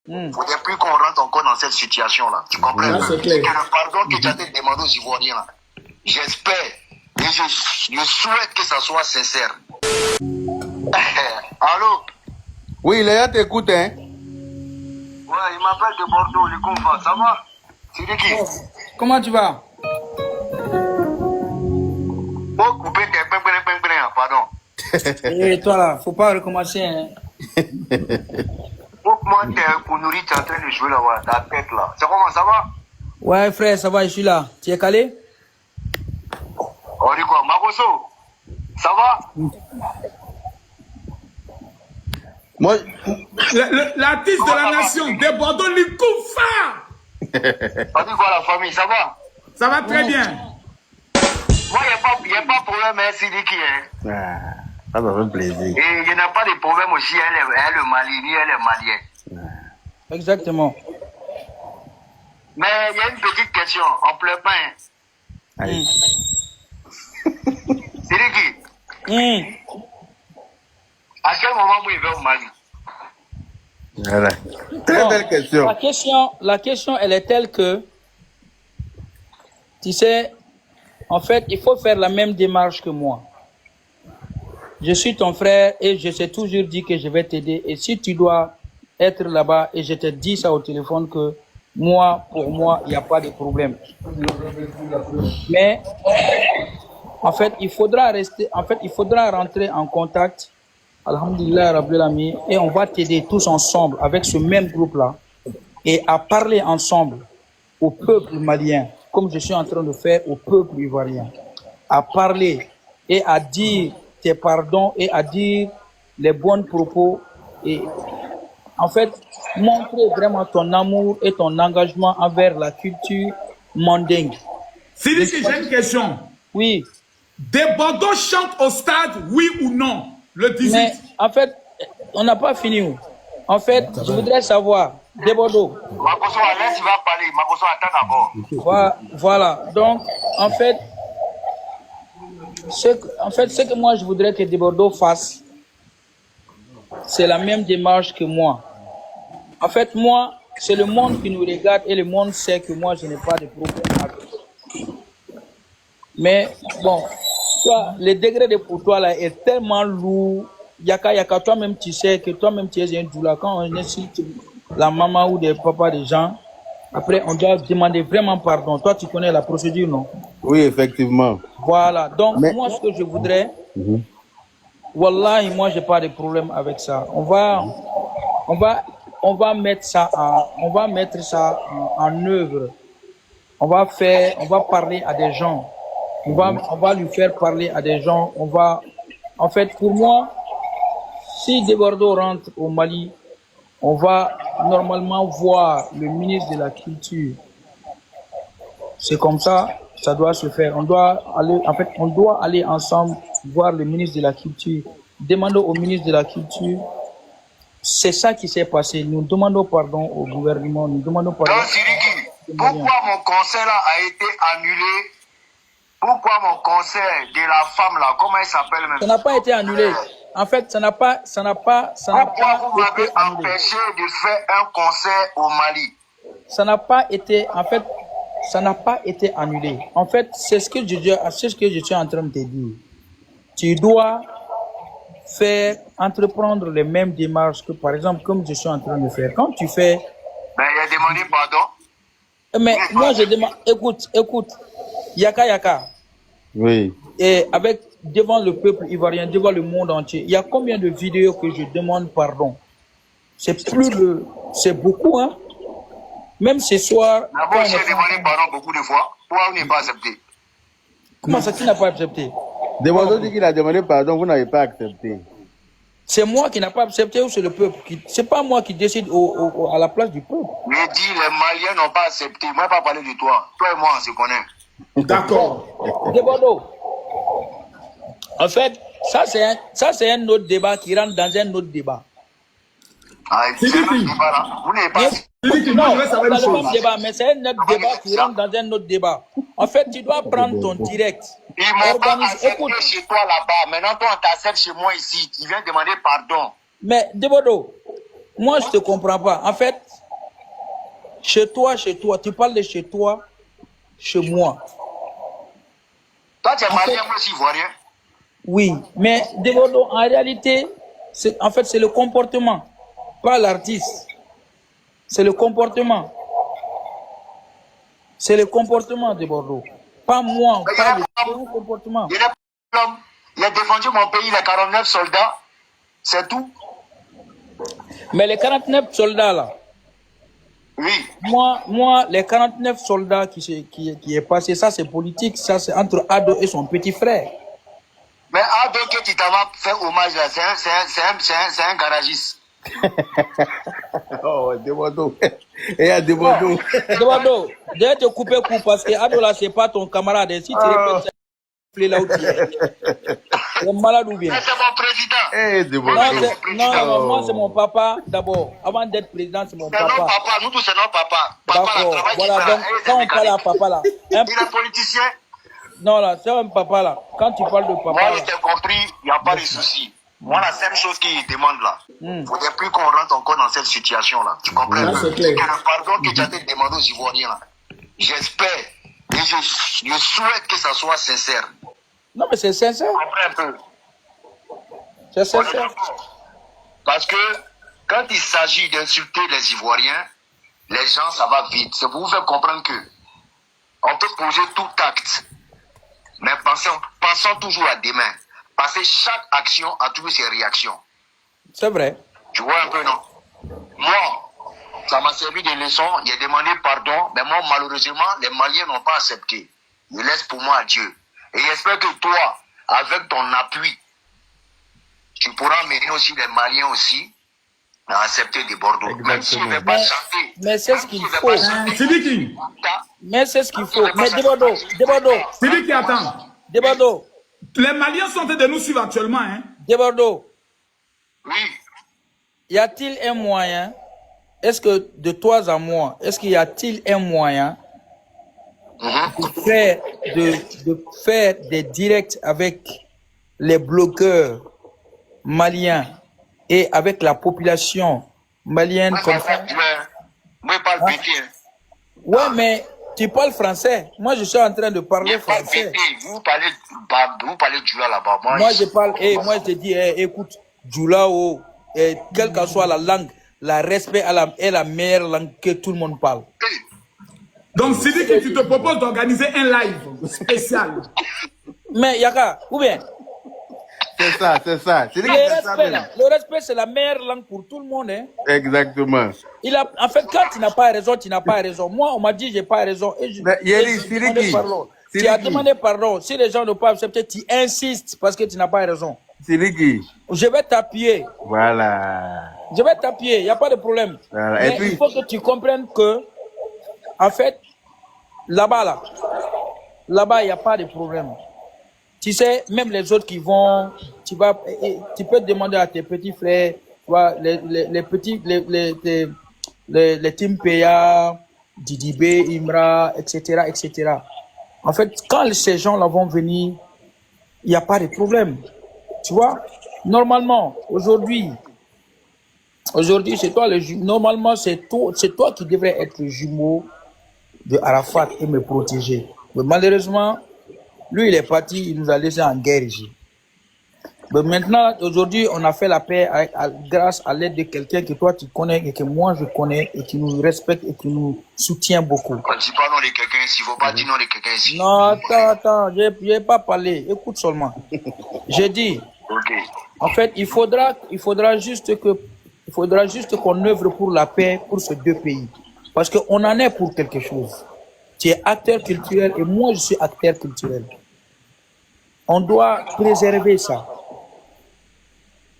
Il ne faudrait plus qu'on rentre encore dans cette situation-là. Tu comprends? C'est clair. Que le pardon que tu as demandé aux Ivoiriens, là, j'espère et je souhaite que ça soit sincère. Allô? Oui, Léa t'écoute, hein? Ouais, il m'appelle de Bordeaux, le confort. Ça va? C'est de qui? Comment tu vas? Oh, couper tes pardon. Et toi là, faut pas recommencer. Hein. Oh, moi, t'es un Kounouri, tu es en train de jouer là-bas, ta tête là. C'est comment ça va? Ouais frère, ça va, je suis là. Tu es calé? On dit quoi? Magoso? Ça va? Moi, L'artiste de la nation, de Bordeaux, Likoufa. On dit quoi la famille? Ça va? Ça va très bien. Moi, il n'y a pas de problème, hein, Sidiki. Hein. Ça me fait plaisir. Et il n'y a pas de problème aussi, elle est le Mali, ni elle est malienne. Exactement. Mais il y a une petite question, on pleure pas. Hein. Sidiki, à quel moment vous êtes au Mali? Voilà. Très belle question. La question, elle est telle que, tu sais, en fait, il faut faire la même démarche que moi. Je suis ton frère et je t'ai toujours dit que je vais t'aider. Et si tu dois être là-bas et je te dis ça au téléphone que moi, pour moi, il n'y a pas de problème. Mais, en fait, il faudra rentrer en contact. Alhamdulillah, Rabbil Alamin, et on va t'aider tous ensemble avec ce même groupe-là et à parler ensemble au peuple malien, comme je suis en train de faire au peuple ivoirien, à parler et à dire tes pardons et à dire les bons propos et en fait montrer vraiment ton amour et ton engagement envers la culture mandingue. Sidiki, j'ai une question. Oui. De Bordeaux chante au stade, oui ou non, le 18? Mais en fait, on n'a pas fini. En fait, je voudrais savoir, de Bordeaux. Makoso, laisse, il va parler. Makoso, attends d'abord. Voilà. Donc, en fait, ce que moi, je voudrais que de Bordeaux fasse, c'est la même démarche que moi. En fait, moi, c'est le monde qui nous regarde et le monde sait que moi, je n'ai pas de problème avec ça. Mais, bon, toi, le degré de pour toi là est tellement lourd. Yaka, toi-même tu sais que toi-même tu es un doula. Quand on insulte la maman ou des papas des gens, après on doit demander vraiment pardon. Toi tu connais la procédure, non? Oui, effectivement. Voilà. Donc moi ce que je voudrais, wallahi, moi j'ai pas de problème avec ça. On va mettre ça en œuvre. On va parler à des gens. On va lui faire parler à des gens. En fait, pour moi, si De Bordeaux rentre au Mali, on va normalement voir le ministre de la Culture. C'est comme ça, ça doit se faire. On doit aller ensemble voir le ministre de la Culture. Demandons au ministre de la Culture. C'est ça qui s'est passé. Nous demandons pardon au gouvernement. Nous demandons pardon. Donc, Sidiki, pourquoi mon concert là a été annulé? Pourquoi mon concert de la femme là, comment elle s'appelle même? Ça n'a pas été annulé. En fait, ça n'a pas pourquoi vous m'avez empêché de faire un concert au Mali? Ça n'a pas été annulé. En fait, c'est ce que je suis en train de te dire. Tu dois entreprendre les mêmes démarches que, par exemple, comme je suis en train de faire. Quand tu fais... Ben, il a demandé pardon. Mais moi, je demande... Écoute. Yaka. Oui. Et devant le peuple ivoirien, devant le monde entier, il y a combien de vidéos que je demande pardon? C'est beaucoup, hein? Même ce soir... Moi, j'ai demandé pardon beaucoup de fois. Pourquoi vous n'avez pas accepté? Comment ça, tu n'as pas accepté? De Bordeaux dit qu'il a demandé pardon, vous n'avez pas accepté. C'est moi qui n'ai pas accepté ou c'est le peuple qui... C'est pas moi qui décide à la place du peuple. Mais dis, les Maliens n'ont pas accepté. Moi, je n'ai pas parlé de toi. Toi et moi, on se connaît. D'accord. De Bordeaux. En fait, ça c'est un autre débat qui rentre dans un autre débat. Ah, c'est un autre débat là. Vous n'avez pas... Non, c'est pas le même débat, mais c'est un autre débat qui rentre dans un autre débat. En fait, tu dois prendre ton direct. Ils m'ont pas accepté chez toi là-bas. Maintenant, toi, on t'accepte chez moi ici. Tu viens demander pardon. Mais, De Bordeaux, moi, je te comprends pas. En fait, chez toi, tu parles de chez toi, chez moi. Toi, tu es malien, moi aussi, ivoirien. Oui, mais Debordo, en réalité, en fait, c'est le comportement, pas l'artiste. C'est le comportement. C'est le comportement de Bordeaux. Pas moi, pas le comportement. Il a défendu mon pays, les 49 soldats. C'est tout. Mais les 49 soldats là. Oui. Moi, les 49 soldats qui est passé, ça c'est politique, ça c'est entre Ado et son petit frère. Mais Ado que tu t'as fait hommage là, c'est un garagiste. Oh, Debordo. Et à Debordo. Debordo, d'ailleurs te couper coup parce que Ado là c'est pas ton camarade. Si tu répètes ça, là où tu es. Tu es malade ou bien? C'est mon président. Eh, Debordo. Non, moi c'est mon papa d'abord. Avant d'être président, c'est mon papa. C'est notre papa, nous tous c'est notre papa. Papa là, travaille. Voilà, donc quand on parle à papa là. Il est politicien. Non là, c'est un papa là. Quand tu parles de papa. Moi, je t'ai compris, il n'y a pas de souci. Moi, la seule chose qu'il demande là, il ne faudrait plus qu'on rentre encore dans cette situation-là. Tu comprends? C'est clair. Que le pardon que tu as demandé aux Ivoiriens là, j'espère et je souhaite que ça soit sincère. Non, mais c'est sincère. Après un peu. C'est sincère. Parce que quand il s'agit d'insulter les Ivoiriens, les gens, ça va vite. C'est pour vous faire comprendre que on peut poser tout acte, mais pensons toujours à demain. Parce que chaque action a toujours ses réactions. C'est vrai. Tu vois un peu, non? Moi, ça m'a servi de leçon. J'ai demandé pardon, mais moi, malheureusement, les Maliens n'ont pas accepté. Je laisse pour moi à Dieu. Et j'espère que toi, avec ton appui, tu pourras mener aussi les Maliens aussi à accepter des Bordeaux. Exactement. Même si je ne vais pas chanter. Mais c'est ce qu'il faut. Sidiki, Mais c'est ce qu'il faut. Mais Debordo. Sidiki, attends. Debordo. Les Maliens sont en train de nous suivre actuellement, hein. Debordo. Oui. Y a-t-il un moyen, est-ce que de toi à moi, est-ce qu'il y a-t-il un moyen de faire des directs avec les blogueurs maliens et avec la population malienne comme ça? Moi, je parle petit. Ouais, mais tu parles français. Moi, je suis en train de parler français. Vous parlez Djoula là-bas. Moi, je parle, moi, je te dis, écoute, Djoula, quelle que soit la langue, la respect est la meilleure langue que tout le monde parle. Donc, Sidiki, tu te proposes d'organiser un live spécial. Mais, Yaka, ou bien? C'est ça. Le respect, c'est la meilleure langue pour tout le monde. Hein. Exactement. En fait, quand tu n'as pas raison, tu n'as pas raison. Moi, on m'a dit j'ai pas raison. Et tu as demandé pardon. Si les gens ne peuvent pas accepter, tu insistes parce que tu n'as pas raison. Sidiki. Je vais t'appuyer. Voilà. Je vais t'appuyer, il n'y a pas de problème. Voilà. Mais il faut que tu comprennes que, en fait, là-bas, il n'y a pas de problème. Tu sais, même les autres qui vont, tu peux demander à tes petits frères, tu vois, les petits, les Team PA, Didibé, Imra, etc., etc. En fait, quand ces gens-là vont venir, il n'y a pas de problème. Tu vois, normalement, aujourd'hui, c'est toi normalement, c'est toi qui devrais être le jumeau de Arafat et me protéger. Mais malheureusement, lui, il est parti, il nous a laissé en guerre ici. Mais maintenant, aujourd'hui, on a fait la paix grâce à l'aide de quelqu'un que toi tu connais et que moi je connais et qui nous respecte et qui nous soutient beaucoup. On ne dit pas non de quelqu'un ici, il ne faut pas dire non de quelqu'un ici. Non, attends, je n'ai pas parlé, écoute seulement. J'ai dit, en fait, il faudra juste qu'on œuvre pour la paix pour ces deux pays. Parce qu'on en est pour quelque chose. Tu es acteur culturel et moi je suis acteur culturel. On doit préserver ça.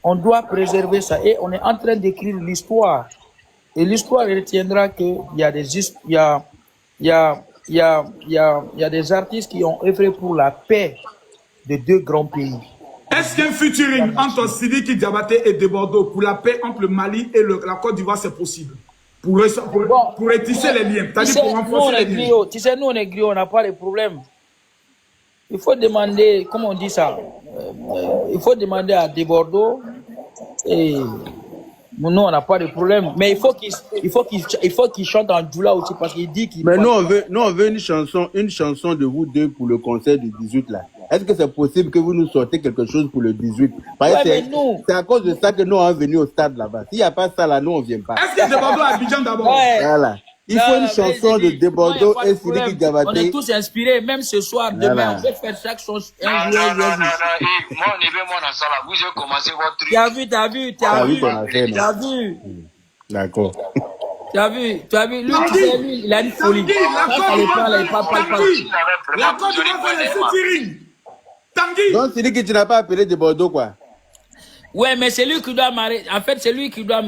On doit préserver ça et on est en train d'écrire l'histoire. Et l'histoire retiendra qu'il y a des artistes qui ont œuvré pour la paix de deux grands pays. Est-ce qu'un featuring entre Sidiki Diabaté et Debordo pour la paix entre le Mali et la Côte d'Ivoire c'est possible? Pour étisser les liens, c'est-à-dire pour renforcer les liens. Tu sais, nous on est griots, on n'a pas de problème. Il faut demander, comment on dit ça, il faut demander à Debordo et Non, on n'a pas de problème. Mais il faut qu'il chante en Djoula aussi parce qu'il dit qu'il... Mais nous, on veut une chanson de vous deux pour le concert du 18 là. Est-ce que c'est possible que vous nous sortez quelque chose pour le 18? Parce que c'est à cause de ça que nous sommes venus au stade là-bas. S'il n'y a pas ça là, nous on ne vient pas. Est-ce que Debordo à Abidjan d'abord? Ouais. Voilà. Il faut une chanson de Debordo et Sidiki Diabaté. On est tous inspirés, même ce soir, demain, on peut faire chaque chose. Non, moi, on est moi dans ça là. Vous avez commencé votre truc. T'as vu. D'accord. Tu as vu, lui, il a une folie. La Côte d'Ivoire fait les featuring. Tanguy. Donc Sidiki, tu n'as pas appelé Debordo quoi? Ouais, mais c'est lui qui doit m'arrêter. En fait, c'est lui qui doit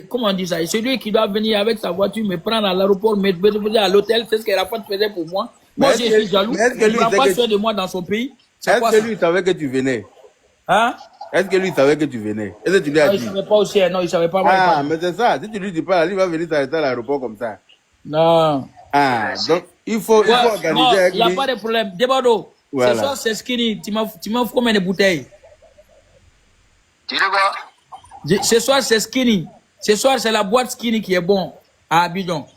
comment on dit ça? C'est lui qui doit venir avec sa voiture, me prendre à l'aéroport, me déposer à l'hôtel. C'est ce que Rafat faisait pour moi. Moi, je suis jaloux. Il ne prend pas soin de moi dans son pays. Est-ce que lui savait que tu venais? Hein? Est-ce que lui savait que tu venais? Est-ce que tu lui as dit? Il ne savait pas aussi. Non, il ne savait pas. Ah, mais c'est ça. Si tu lui dis pas, lui va venir t'arrêter à l'aéroport comme ça. Non. Ah, donc il faut organiser avec lui. Il n'y a pas de problème. Debordo, ce soir, c'est skinny. Tu m'offres combien de bouteilles? Tu dis quoi? Ce soir, c'est skinny. Ce soir, c'est la boîte skinny qui est bon à Abidjan.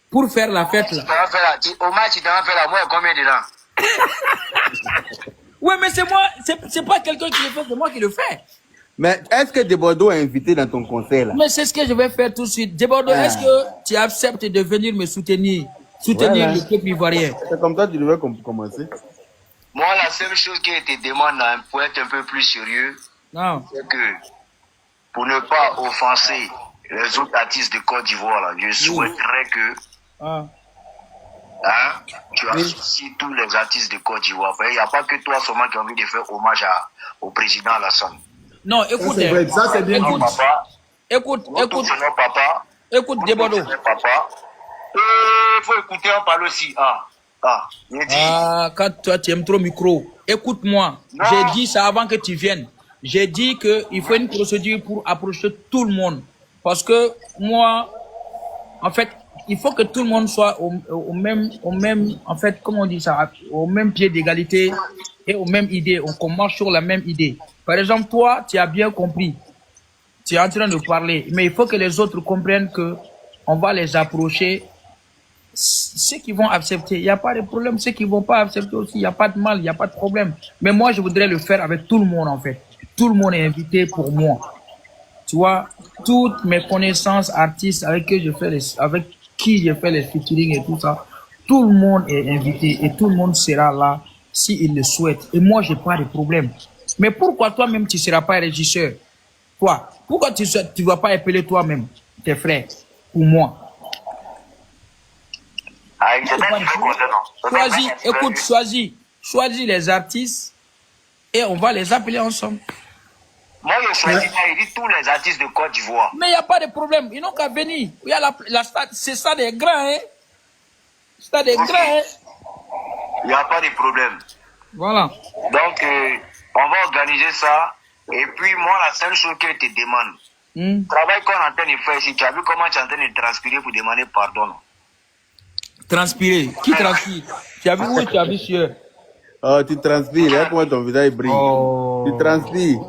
Pour faire la fête là. Au match, tu t'en fais là. Moi, combien dedans? Ouais, mais c'est moi. C'est pas quelqu'un qui le fait, c'est moi qui le fais. Mais est-ce que Debordo est invité dans ton concert là? Mais c'est ce que je vais faire tout de suite. Debordo, est-ce que tu acceptes de venir me soutenir le peuple ivoirien? C'est comme ça que tu devrais commencer. Moi, la seule chose que je te demande, pour être un peu plus sérieux, c'est que pour ne pas offenser les autres artistes de Côte d'Ivoire, là, je souhaiterais que tu associes tous les artistes de Côte d'Ivoire. Il n'y a pas que toi seulement qui as envie de faire hommage au président Alassane. Non, écoute, ça c'est bien. Écoute, Debordo. Il faut écouter, on parle aussi. Quand toi tu aimes trop le micro, écoute-moi. J'ai dit ça avant que tu viennes. J'ai dit qu'il faut une procédure pour approcher tout le monde. Parce que moi, en fait, il faut que tout le monde soit au même, en fait, comment on dit ça, au même pied d'égalité et aux mêmes idées. On marche sur la même idée. Par exemple, toi, tu as bien compris. Tu es en train de parler. Mais il faut que les autres comprennent que on va les approcher. Ceux qui vont accepter, il n'y a pas de problème. Ceux qui ne vont pas accepter aussi, il n'y a pas de mal, il n'y a pas de problème. Mais moi, je voudrais le faire avec tout le monde, en fait. Tout le monde est invité pour moi. Tu vois, toutes mes connaissances artistes avec qui je fais les featuring et tout ça, tout le monde est invité et tout le monde sera là s'il le souhaite. Et moi, je n'ai pas de problème. Mais pourquoi toi-même, tu ne seras pas régisseur? Toi, pourquoi tu ne vas pas appeler toi-même tes frères pour moi? Choisis les artistes et on va les appeler ensemble. Moi, je choisis pas, il dit tous les artistes de Côte d'Ivoire. Mais il n'y a pas de problème, ils n'ont qu'à venir. Il y a la stade, c'est ça des grands, hein. Stade des grands, hein. Il n'y a pas de problème. Voilà. Donc, on va organiser ça. Et puis, moi, la seule chose que je te demande, le travail qu'on est en train de faire ici, tu as vu comment tu es en train de transpirer pour demander pardon? Transpirer? Qui transpire? Tu as vu où tu as vu sueur? Oh, tu transpires, regarde comment ton visage brille. Oh. Tu transpires.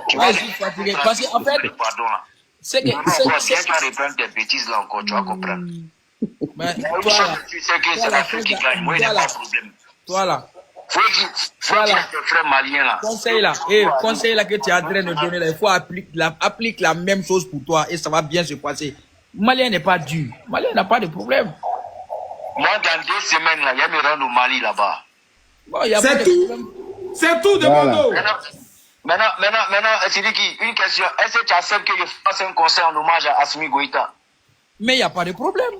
Tu vas fatigué. Parce qu'en fait, c'est que. Tu vas reprendre tes bêtises là encore, tu vas comprendre. Mais toi là, tu sais que c'est l'Afrique qui gagne. Moi, il n'y a pas de problème. Toi là. Faut que tes frères maliens là. Conseil là que tu es en train de donner là, il faut appliquer la même chose pour toi et ça va bien se passer. Malien n'est pas dur. Malien n'a pas de problème. Moi, dans 2 semaines là, il y a me rendre au Mali là-bas. Bon, c'est tout. C'est tout, Debordo. Maintenant, Sidiki, une question. Est-ce que tu acceptes que je fasse un concert en hommage à Assimi Goïta? Mais il n'y a pas de problème.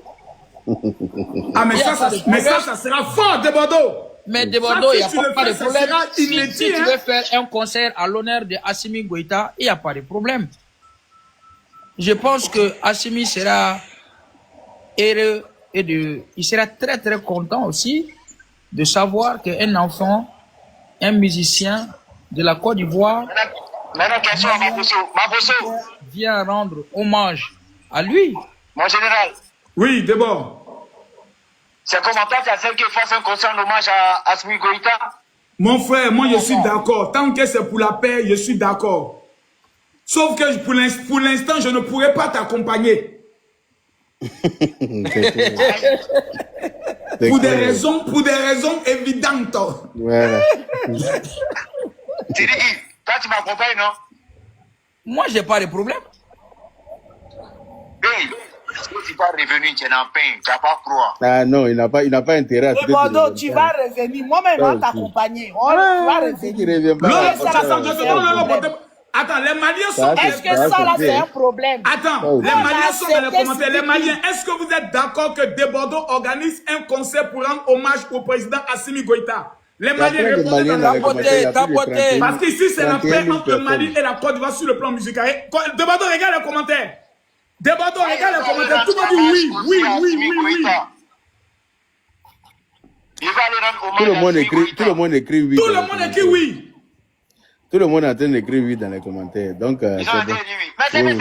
Ah, mais ça sera fort, Debordo. Mais Debordo, il n'y a pas de problème. Si tu veux faire un concert à l'honneur de Assimi Goïta, il n'y a pas de problème. Je pense que Assimi sera heureux et il sera très très content aussi de savoir qu'un enfant, un musicien de la Côte d'Ivoire vient rendre hommage à lui. Mon général. Oui, d'abord. C'est comment toi tu as fait qu'il fasse un concert en hommage à Assimi Goïta? Mon frère, moi je suis d'accord. Tant que c'est pour la paix, je suis d'accord. Sauf que pour l'instant, je ne pourrais pas t'accompagner. Pour des raisons évidentes. Voilà. Tu dis, toi, tu m'accompagnes, non? Moi, j'ai pas de problème. Hey, si tu pas revenu, tu es en pain, tu n'as pas froid. Ah non, il n'a pas intérêt à Et Bordeaux, tu vas revenir. Moi-même, on t'accompagner. Tu vas revenir. Attends, les Maliens sont... Est-ce que ça, là, c'est un problème? Attends, les Maliens sont dans les commentaires. Les Maliens, est-ce que vous êtes d'accord que Desbordeaux organise un concert pour rendre hommage au président Assimi Goïta? Les Maliens répondent dans les commentaires. Parce qu'ici, c'est la paix entre le Mali et la Côte d'Ivoire sur le plan musical. Desbordeaux, regarde les commentaires. Desbordeaux, regarde les commentaires. Tout le monde dit oui. Tout le monde écrit oui. Tout le monde écrit oui. Tout le monde est en train d'écrire oui dans les commentaires. Donc, c'est bon.